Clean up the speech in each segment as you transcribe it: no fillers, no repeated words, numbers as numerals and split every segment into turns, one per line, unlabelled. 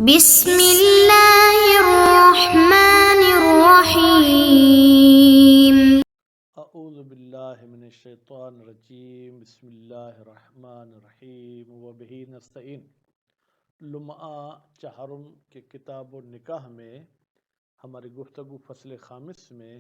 بسم اللہ الرحمن الرحیم۔
اعوذ باللہ من الشیطان الرجیم، بسم اللہ الرحمن الرحیم، وبہ نستعین۔ لمعہ چہارم کے کتاب و نکاح میں ہماری گفتگو فصل خامس میں،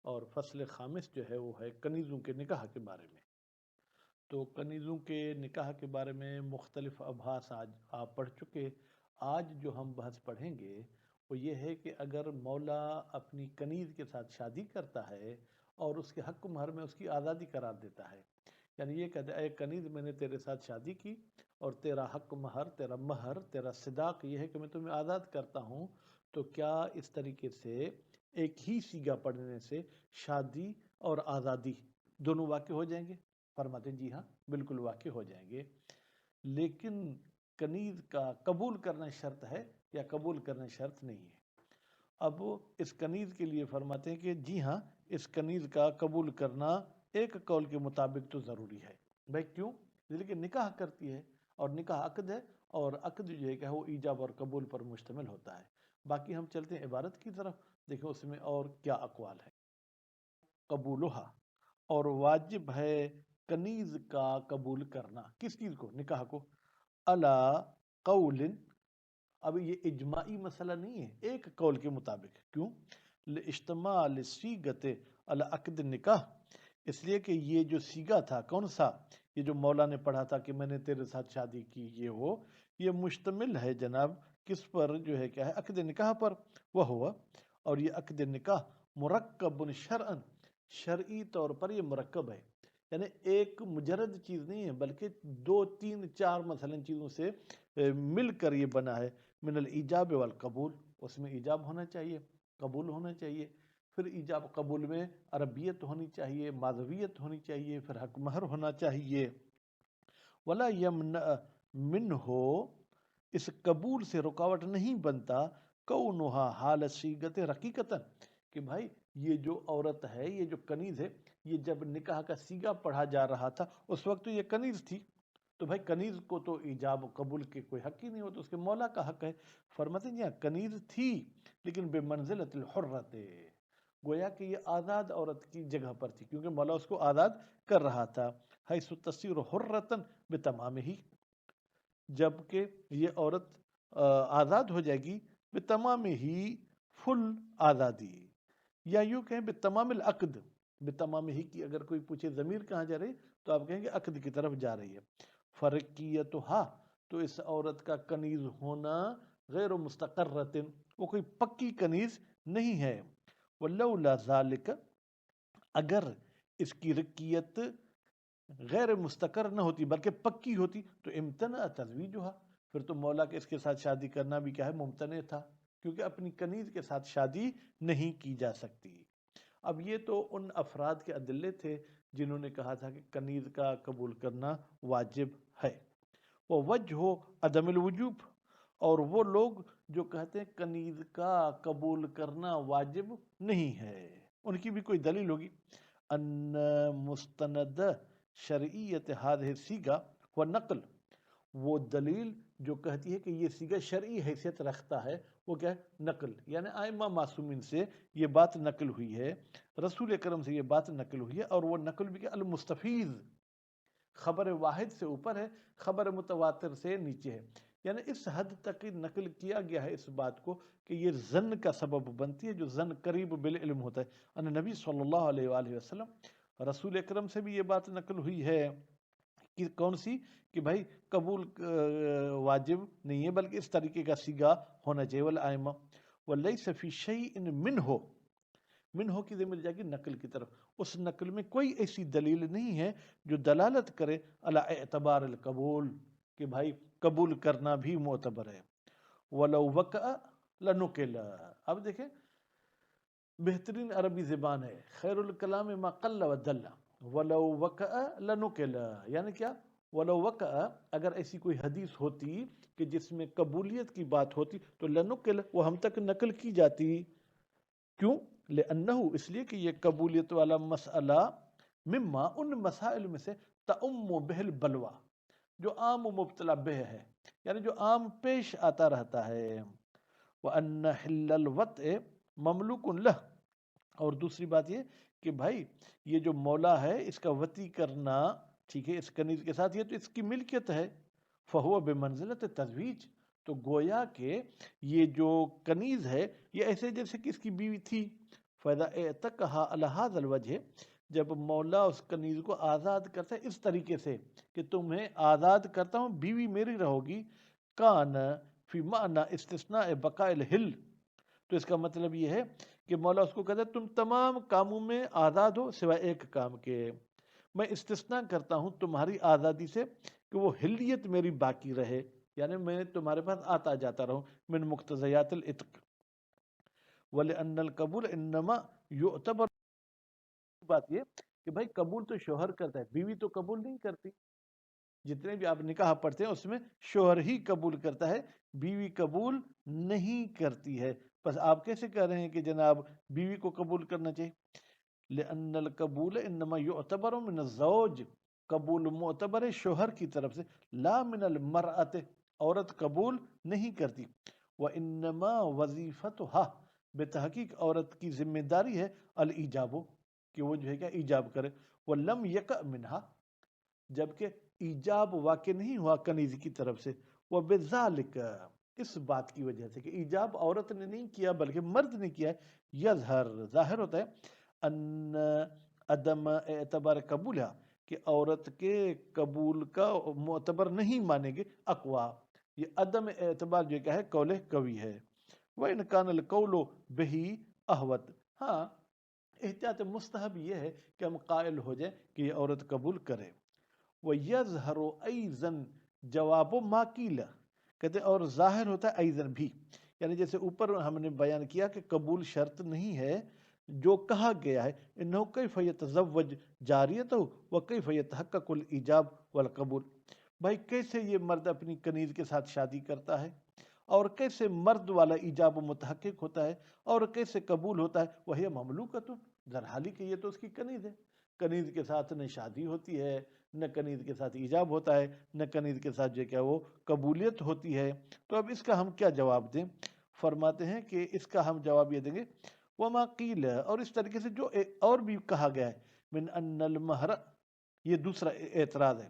اور فصل خامس جو ہے وہ ہے کنیزوں کے نکاح کے بارے میں۔ تو کنیزوں کے نکاح کے بارے میں مختلف ابحاث آج آپ پڑھ چکے۔ آج جو ہم بحث پڑھیں گے وہ یہ ہے کہ اگر مولا اپنی کنیز کے ساتھ شادی کرتا ہے اور اس کے حق مہر میں اس کی آزادی قرار دیتا ہے، یعنی یہ کہتا ہے اے کنیز، میں نے تیرے ساتھ شادی کی اور تیرا حق مہر، تیرا مہر، تیرا صداق یہ ہے کہ میں تمہیں آزاد کرتا ہوں، تو کیا اس طریقے سے ایک ہی سیگا پڑھنے سے شادی اور آزادی دونوں واقع ہو جائیں گے؟ فرماتے ہیں جی ہاں، بالکل واقع ہو جائیں گے، لیکن کنیز کا قبول کرنا شرط ہے یا قبول کرنا شرط نہیں ہے؟ اب اس کنیز کے لیے فرماتے ہیں کہ جی ہاں، اس کنیز کا قبول کرنا ایک قول کے مطابق تو ضروری ہے۔ بھائی کیوں؟ لیکن نکاح کرتی ہے اور نکاح عقد ہے، اور عقد جو ہے کہ وہ ایجاب اور قبول پر مشتمل ہوتا ہے۔ باقی ہم چلتے ہیں عبارت کی طرف، دیکھو اس میں اور کیا اقوال ہے۔ قبولها، اور واجب ہے کنیز کا قبول کرنا، کس چیز کو؟ نکاح کو۔ علی قول، اب یہ اجماعی مسئلہ نہیں ہے، ایک قول کے مطابق۔ کیوں؟ لاشتمال صیغۃ علی عقد نکاح، اس لیے کہ یہ جو سیگا تھا، کون سا؟ یہ جو مولا نے پڑھا تھا کہ میں نے تیرے ساتھ شادی کی، یہ مشتمل ہے جناب کس پر؟ جو ہے کیا ہے؟ عقد نکاح پر۔ وہ ہوا، اور یہ عقد نکاح مرکب شرعن، شرعی طور پر یہ مرکب ہے، یعنی ایک مجرد چیز نہیں ہے بلکہ دو تین چار مثلا چیزوں سے مل کر یہ بنا ہے۔ من الایجاب والقبول، اس میں ایجاب ہونا چاہیے، قبول ہونا چاہیے، پھر ایجاب قبول میں عربیت ہونی چاہیے، مادویت ہونی چاہیے، پھر حق مہر ہونا چاہیے۔ ولا یمنع منہ، اس قبول سے رکاوٹ نہیں بنتا کونھا حال صیغت رقیقتاً، کہ بھائی یہ جو عورت ہے، یہ جو کنیز ہے، یہ جب نکاح کا سیگا پڑھا جا رہا تھا اس وقت تو یہ کنیز تھی، تو بھائی کنیز کو تو ایجاب قبول کے کوئی حق ہی نہیں ہوتا، اس کے مولا کا حق ہے۔ فرماتے ہیں یہاں کنیز تھی لیکن بے منزلت الحرۃ، گویا کہ یہ آزاد عورت کی جگہ پر تھی، کیونکہ مولا اس کو آزاد کر رہا تھا۔ حیث تصیر حرۃ بتمامہ، جبکہ یہ عورت آزاد ہو جائے گی بتمامہ، فل آزادی، یا یوں کہیں بتمام العقد، بتمامہ کی اگر کوئی پوچھے ضمیر کہاں جا رہی تو آپ کہیں گے عقد کی طرف جا رہی ہے۔ فرقیتھا، تو اس عورت کا کنیز ہونا غیر مستقرۃ، وہ کوئی پکی کنیز نہیں ہے۔ ولولا ذالک، اگر اس کی رقیت غیر مستقر نہ ہوتی بلکہ پکی ہوتی تو امتنع تزویجھا، پھر تو مولا کے اس کے ساتھ شادی کرنا بھی کیا ہے؟ ممتنع تھا، کیونکہ اپنی کنیز کے ساتھ شادی نہیں کی جا سکتی۔ اب یہ تو ان افراد کے ادلے تھے جنہوں نے کہا تھا کہ کنیز کا قبول کرنا واجب ہے۔ وہ وجہ عدم الوجوب، اور وہ لوگ جو کہتے ہیں کنیز کا قبول کرنا واجب نہیں ہے، ان کی بھی کوئی دلیل ہوگی۔ ان مستند شرعیت هذه الصیغہ و نقل، وہ دلیل جو کہتی ہے کہ یہ صیغہ شرعی حیثیت رکھتا ہے، وہ کیا ہے؟ نقل، یعنی ائمہ معصومین سے یہ بات نقل ہوئی ہے، رسول اکرم سے یہ بات نقل ہوئی ہے، اور وہ نقل بھی کہ المستفیض، خبر واحد سے اوپر ہے، خبر متواتر سے نیچے ہے، یعنی اس حد تک نقل کیا گیا ہے اس بات کو کہ یہ ظن کا سبب بنتی ہے، جو ظن قریب بالعلم ہوتا ہے۔ ان نبی صلی اللہ علیہ وآلہ وسلم، رسول اکرم سے بھی یہ بات نقل ہوئی ہے کہ کون سی؟ کہ بھائی قبول واجب نہیں ہے بلکہ اس طریقے کا سیگا ہونا چاہیے۔ والائمہ ولیس فی شیء منہ، منہ کی ضمیر جائے گی نقل کی طرف، اس نقل میں کوئی ایسی دلیل نہیں ہے جو دلالت کرے علی اعتبار القبول، کہ بھائی قبول کرنا بھی معتبر ہے۔ ولو وقع لنقل، اب دیکھیں بہترین عربی زبان ہے، خیر الکلام ما قل و دل، ولو وقع لنقل، یعنی کیا؟ ولو وقع، اگر ایسی کوئی حدیث ہوتی کہ جس میں قبولیت کی بات ہوتی تو لنقل، وہ ہم تک نقل کی جاتی۔ کیوں؟ لأنہ، اس لیے کہ یہ قبولیت والا مسئلہ مما، ان مسائل میں سے تعم بہ البلوہ، جو عام و مبتلا بہ ہے، یعنی جو عام پیش آتا رہتا ہے۔ وَأَنَّ حِلَّ الْوَطْءِ مَمْلُوكٌ لَهُ، اور دوسری بات یہ کہ بھائی یہ جو مولا ہے اس کا وطی کرنا، ٹھیک ہے، اس کنیز کے ساتھ، یہ تو اس کی ملکیت ہے۔ فَهُوَ بِمَنزِلَةِ التَّزْوِيج، تو گویا کہ یہ جو کنیز ہے یہ ایسے جیسے کہ اس کی بیوی تھی۔ فَإِذَا اعْتَقَهَا عَلَى هَذَا الْوَجْهِ، جب مولا اس کنیز کو آزاد کرتا ہے اس طریقے سے کہ تمہیں آزاد کرتا ہوں، بیوی میری رہو گی، کان فی معنی استثناء بقاء الحل، تو اس کا مطلب یہ ہے کہ مولا اس کو کہتا ہے تم تمام کاموں میں آزاد ہو سوائے ایک کام کے، میں استثناء کرتا ہوں تمہاری آزادی سے کہ وہ حلیت میری باقی رہے، یعنی میں تمہارے پاس آتا جاتا رہوں، من مقتضیات العتق۔ وَلِأَنَّ الْقَبُولَ إِنَّمَا يُعْتَبَرُ، بات یہ کہ بھائی قبول تو شوہر کرتا ہے، بیوی تو قبول نہیں کرتی۔ جتنے بھی آپ نکاح پڑھتے ہیں اس میں شوہر ہی قبول کرتا ہے، بیوی قبول نہیں کرتی ہے۔ بس آپ کیسے کہہ رہے ہیں کہ جناب بیوی کو قبول کرنا چاہیے؟ لأن القبول انما يعتبر من الزوج، قبول معتبر ہے شوہر کی طرف سے، لا من المرأت، عورت قبول نہیں کرتی۔ وَإِنَّمَا وظیفتها، بے تحقیق عورت کی ذمہ داری ہے، الایجاب، کہ وہ جو ہے کیا ایجاب کرے، وَلَمْ يَقَعْ مِنْهَا، جبکہ ایجاب واقع نہیں ہوا کنیز کی طرف سے، وَبِذَالِكَ، اس بات کی وجہ سے کہ ایجاب عورت نے نہیں کیا بلکہ مرد نے کیا ہے، یظہر، ظاہر ہوتا ہے، ان عدم اعتبار قبول ہے، کہ عورت کے قبول کا معتبر نہیں مانیں گے، اقوا، یہ عدم اعتبار جو کیا ہے قول قوی ہے۔ وَإِنْ كَانَ الْقَوْلُ بِهِ أَحْوَطُ، ہاں احتیاط مستحب یہ ہے کہ ہم قائل ہو جائیں کہ یہ عورت قبول کرے۔ وَيَظْهَرُ أَيْضًا جواب ما قِيلَ، کہتے ہیں اور ظاہر ہوتا ہے ایضاً بھی، یعنی جیسے اوپر ہم نے بیان کیا کہ قبول شرط نہیں ہے، جو کہا گیا ہے انہو کیف یتزوج جاریتہ وکیف یتحقق الایجاب والقبول، بھائی کیسے یہ مرد اپنی کنیز کے ساتھ شادی کرتا ہے، اور کیسے مرد والا ایجاب متحقق ہوتا ہے، اور کیسے قبول ہوتا ہے، وہی مملوکۃ، در حالی کہ یہ تو اس کی کنیز ہے، کنیز کے ساتھ نہ شادی ہوتی ہے، نہ کنیز کے ساتھ ایجاب ہوتا ہے، نہ کنیز کے ساتھ جو کیا وہ قبولیت ہوتی ہے۔ تو اب اس کا ہم کیا جواب دیں؟ فرماتے ہیں کہ اس کا ہم جواب یہ دیں گے، وما قیل، اور اس طریقے سے جو اور بھی کہا گیا ہے، من ان المہر، یہ دوسرا اعتراض ہے،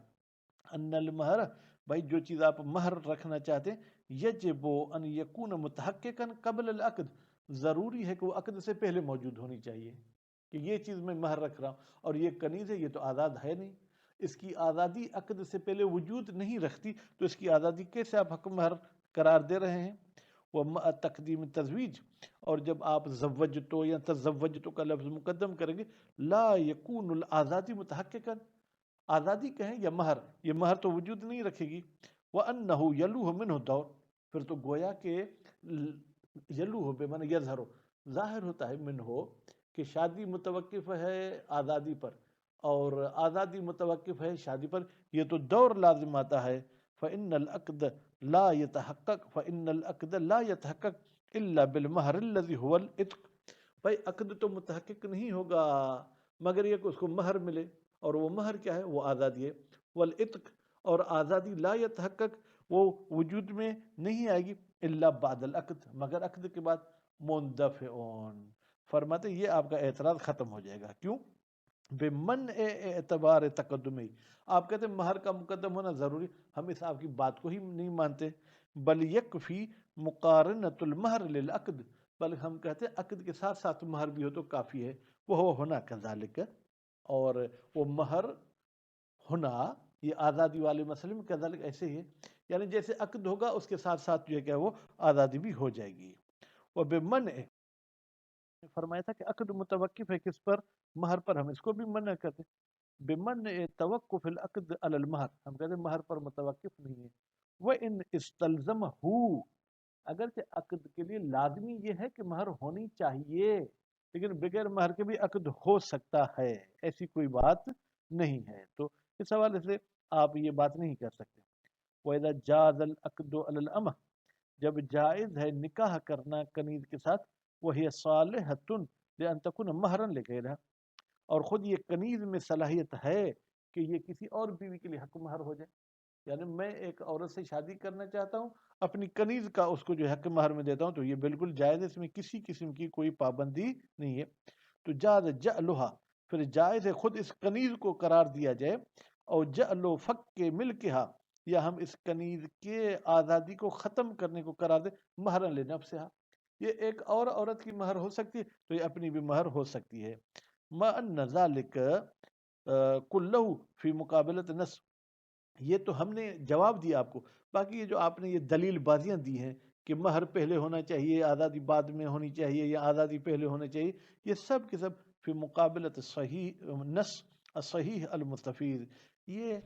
ان المہر، بھائی جو چیز آپ مہر رکھنا چاہتے ہیں، یجب ان یکون متحققا قبل العقد، ضروری ہے کہ وہ عقد سے پہلے موجود ہونی چاہیے، کہ یہ چیز میں مہر رکھ رہا ہوں اور یہ کنیز ہے، یہ تو آزاد ہے نہیں، اس کی آزادی عقد سے پہلے وجود نہیں رکھتی، تو اس کی آزادی کیسے آپ حق مہر قرار دے رہے ہیں؟ وَمَعَ تقدیم تزویج، اور جب آپ زوجتو یا تزوجتو کا لفظ مقدم کریں گے، لا یکون الآزادی متحققا، آزادی کہیں یا مہر، یہ مہر تو وجود نہیں رکھے گی، وَأَنَّهُ يَلُوهُ مِنْهُ دَوْر، پھر تو گویا کہ یلوہ بے معنی یظہر، ظاہر ہوتا ہے، منہو کہ شادی متوقف ہے آزادی پر، اور آزادی متوقف ہے شادی پر، یہ تو دور لازم آتا ہے۔ فإن العقد لا يتحقق فإن العقد لا يتحقق إلا بالمہر الذي هو العتق، بھائی عقد تو متحقق نہیں ہوگا مگر یہ کہ اس کو مہر ملے، اور وہ مہر کیا ہے؟ وہ آزادی ہے، والعتق، اور آزادی لا يتحقق، وہ وجود میں نہیں آئے گی، الا بعد العقد، مگر عقد کے بعد، مندفعون، فرماتے یہ آپ کا اعتراض ختم ہو جائے گا، کیوں؟ بے من اعتبار تقدمی، آپ کہتے ہیں مہر کا مقدم ہونا ضروری، ہم اس آپ کی بات کو ہی نہیں مانتے، بل یکفی مقارنۃ المہر للعقد، بلکہ ہم کہتے ہیں عقد کے ساتھ ساتھ مہر بھی ہو تو کافی ہے، وہ ہونا کذالک، اور وہ مہر ہونا یہ آزادی والے مسئلے میں کذالک ایسے ہی ہے، یعنی جیسے عقد ہوگا اس کے ساتھ ساتھ جو ہے کہ وہ آزادی بھی ہو جائے گی۔ وہ بے من، فرمایا تھا کہ عقد متوقف ہے کس پر؟ مہر پر، ہم اس کو بھی منع کرتے، بمن توقف العقد علی المہر، ہم کہتے ہیں مہر پر متوقف نہیں ہے، وَإِنْ اسْتَلْزَمَهُ، اگرچہ عقد کے لیے لازمی یہ ہے کہ مہر ہونی چاہیے، لیکن بغیر مہر کے بھی عقد ہو سکتا ہے، ایسی کوئی بات نہیں ہے، تو اس حوالے سے آپ یہ بات نہیں کر سکتے۔ وَإِذَا جَازَ الْعَقْدُ عَلَى الْأَمَةِ، جب جائز ہے نکاح کرنا کنیز کے ساتھ، وَهِيَ صَالِحَةٌ لِأَن تَكُونَ مَهْرًا لِغَيْرِهَا، اور خود یہ کنیز میں صلاحیت ہے کہ یہ کسی اور بیوی کے لیے حق مہر ہو جائے، یعنی میں ایک عورت سے شادی کرنا چاہتا ہوں، اپنی کنیز کا اس کو جو حق مہر میں دیتا ہوں، تو یہ بالکل جائز ہے، اس میں کسی قسم کی کوئی پابندی نہیں ہے۔ تو جاز جعلها، پھر جائز ہے خود اس کنیز کو قرار دیا جائے، اور جعل فک ملکها، یا ہم اس کنیز کے آزادی کو ختم کرنے کو قرار دیں، مہرا لنفسها، یہ ایک اور عورت کی مہر ہو سکتی ہے تو یہ اپنی بھی مہر ہو سکتی ہے۔ ما ان ذالک کلہ فی مقابلت نص، یہ تو ہم نے جواب دیا آپ کو، باقی یہ جو آپ نے یہ دلیل بازیاں دی ہیں کہ مہر پہلے ہونا چاہیے، آزادی بعد میں ہونی چاہیے، یا آزادی پہلے ہونا چاہیے، یہ سب کے سب فی مقابلت صحیح نص الصحیح المستفید، یہ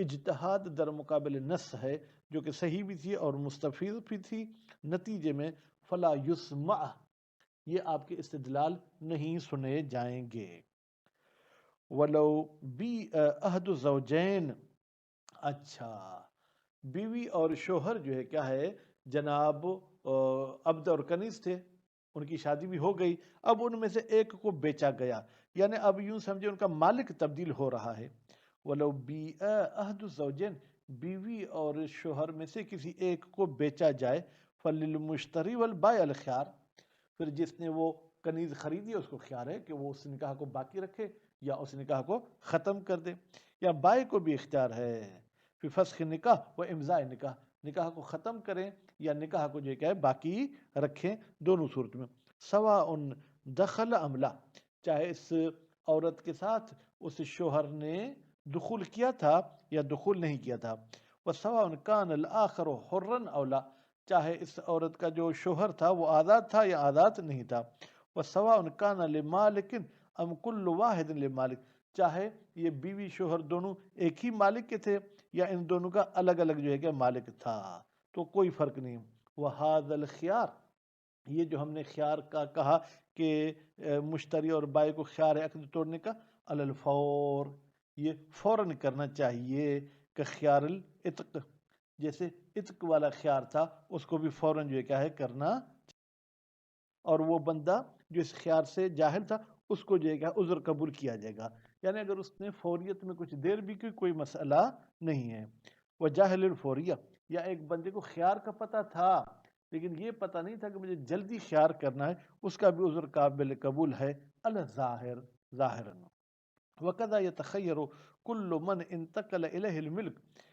اجتہاد در مقابل نص ہے جو کہ صحیح بھی تھی اور مستفید بھی تھی، نتیجے میں فلا یسمع، یہ آپ کے استدلال نہیں سنے جائیں گے۔ ولو بی عہد الزوجین، اچھا بیوی اور شوہر جو ہے کیا ہے جناب عبد اور کنیز تھے، ان کی شادی بھی ہو گئی، اب ان میں سے ایک کو بیچا گیا، یعنی اب یوں سمجھے ان کا مالک تبدیل ہو رہا ہے۔ ولو بی عہد الزوجین، بیوی اور شوہر میں سے کسی ایک کو بیچا جائے، فللمشتری والبائع الخيار، پھر جس نے وہ کنیز خریدی اس کو خیار ہے کہ وہ اس نکاح کو باقی رکھے یا اس نکاح کو ختم کر دے، یا بائع کو بھی اختیار ہے فی فسخ نکاح و امضاء نکاح، نکاح کو ختم کریں یا نکاح کو جو ہے باقی رکھیں، دونوں صورت میں سواء دخل ام لا، چاہے اس عورت کے ساتھ اس شوہر نے دخول کیا تھا یا دخول نہیں کیا تھا، وسواء کان الاخر حرا او لا، چاہے اس عورت کا جو شوہر تھا وہ آزاد تھا یا آزاد نہیں تھا، وسواء کان لمالک ام کل واحد لمالک، چاہے یہ بیوی شوہر دونوں ایک ہی مالک کے تھے یا ان دونوں کا الگ الگ جو ہے کہ مالک تھا، تو کوئی فرق نہیں۔ وہذا الخیار، یہ جو ہم نے خیار کا کہا کہ مشتری اور بائع کو خیار ہے عقد توڑنے کا، علی الفور، یہ فوراً کرنا چاہیے، کہ خیار العتق، جیسے عتق والا خیار تھا اس کو بھی فوراً جو ہے کیا ہے کرنا، اور وہ بندہ جو اس خیار سے جاہل تھا اس کو جو ہے کیا عذر قبول کیا جائے گا، یعنی اگر اس نے فوریت میں کچھ دیر بھی کی کوئی مسئلہ نہیں ہے۔ وہ جاہل الفوریہ، یا ایک بندے کو خیار کا پتہ تھا لیکن یہ پتہ نہیں تھا کہ مجھے جلدی خیار کرنا ہے، اس کا بھی عذر قابل قبول ہے الظاہر، ظاہراً۔ وَقَذَا يَتَخَيَّرُ كُلُّ مَنْ انتقل إِلَيْهِ الْمِلْك،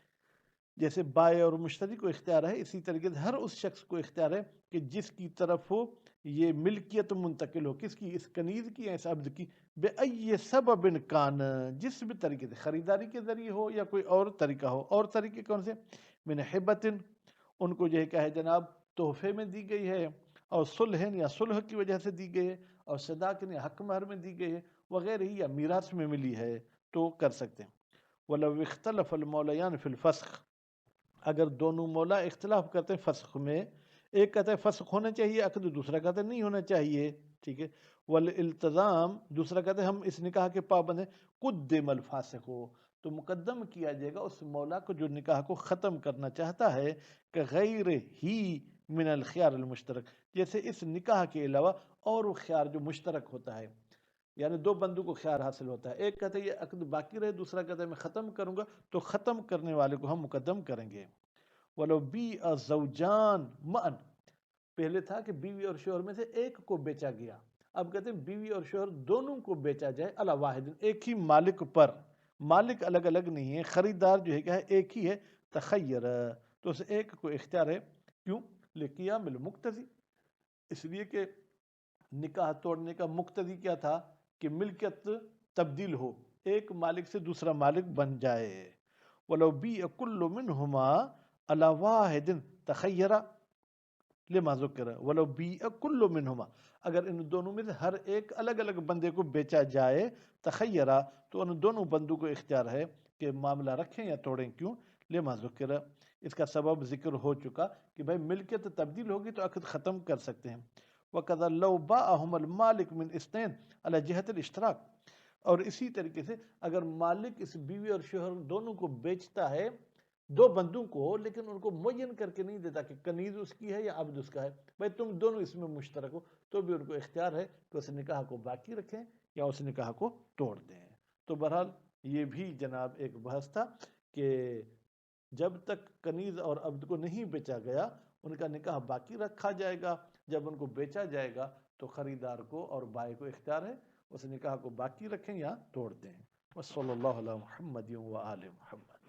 جیسے بائع اور مشتری کو اختیار ہے اسی طریقے سے ہر اس شخص کو اختیار ہے کہ جس کی طرف ہو یہ ملکیت منتقل ہو، کس کی، اس کنیز کی یا اس عبد کی، بِأَيِّ سَبَبٍ کان، جس بھی طریقے سے، خریداری کے ذریعے ہو یا کوئی اور طریقہ ہو، اور طریقے کون سے، من حبتن، ان کو جو ہے کیا ہے جناب تحفے میں دی گئی ہے، اور صلح یا صلح کی وجہ سے دی گئی ہے، اور صداقن یا حق مہر میں دی گئی ہے، وغیرہ ہی، یا میراث میں ملی ہے تو کر سکتے ہیں۔ وَلَوْ اخْتَلَفَ الْمَوْلَيَانِ فِي الْفَسْخِ، اگر دونوں مولا اختلاف کرتے ہیں فسخ میں، ایک کہتا ہے فسخ ہونا چاہیے عقد، دوسرا کہتا ہے نہیں ہونا چاہیے، ٹھیک ہے، والالتزام، دوسرا کہتا ہے ہم اس نکاح کے پابند ہیں، قدم الفاسق ہو، تو مقدم کیا جائے گا اس مولا کو جو نکاح کو ختم کرنا چاہتا ہے، کہ غیر ہی من الخیار المشترک، جیسے اس نکاح کے علاوہ اور وہ خیار جو مشترک ہوتا ہے، یعنی دو بندوں کو خیار حاصل ہوتا ہے، ایک کہتا ہے یہ عقد باقی رہے، دوسرا کہتا ہے میں ختم کروں گا، تو ختم کرنے والے کو ہم مقدم کریں گے۔ وَلَوْ بِيعَ زَوْجَانِ مَعًا، پہلے تھا کہ بیوی اور شوہر میں سے ایک کو بیچا گیا، اب کہتے ہیں بیوی اور شوہر دونوں کو بیچا جائے، علی واحد، ایک ہی مالک پر، مالک الگ الگ نہیں ہے، خریدار جو ہے کیا ہے ایک ہی ہے، تخیر، تو اس ایک کو اختیار ہے، کیوں، لقیام المقتضی، اس لیے کہ نکاح توڑنے کا مقتضی کیا تھا کہ ملکیت تبدیل ہو، ایک مالک سے دوسرا مالک بن جائے۔ وَلَوْ بِيعَ كُلُّ مِنْهُمَا عَلَى وَاحِدٍ تَخَيَّرَ لما ذکر، ولو بیع کل منہما، اگر ان دونوں میں سے ہر ایک الگ الگ بندے کو بیچا جائے، تخیرہ، تو ان دونوں بندوں کو اختیار ہے کہ معاملہ رکھیں یا توڑیں، کیوں، لما ذکر، اس کا سبب ذکر ہو چکا کہ بھائی ملکیت تبدیل ہوگی تو عقد ختم کر سکتے ہیں۔ وَقَذَا لَوْ بَاعَهُمَ الْمَالِكُ مِنْ اثْنَيْنِ عَلَى جِهَةِ الْاشْتِرَاكِ، اور اسی طریقے سے اگر مالک اس بیوی اور شوہر دونوں کو بیچتا ہے، دو بندوں کو، لیکن ان کو معین کر کے نہیں دیتا کہ کنیز اس کی ہے یا عبد اس کا ہے، بھائی تم دونوں اس میں مشترک ہو، تو بھی ان کو اختیار ہے کہ اس نکاح کو باقی رکھیں یا اس نکاح کو توڑ دیں۔ تو بہرحال یہ بھی جناب ایک بحث تھا کہ جب تک کنیز اور عبد کو نہیں بیچا گیا ان کا نکاح باقی رکھا جائے گا. جب ان کو بیچا جائے گا تو خریدار کو اور بائع کو اختیار ہے اس نکاح کو باقی رکھیں یا توڑ دیں. وصلی اللہ علی محمد و آل محمد.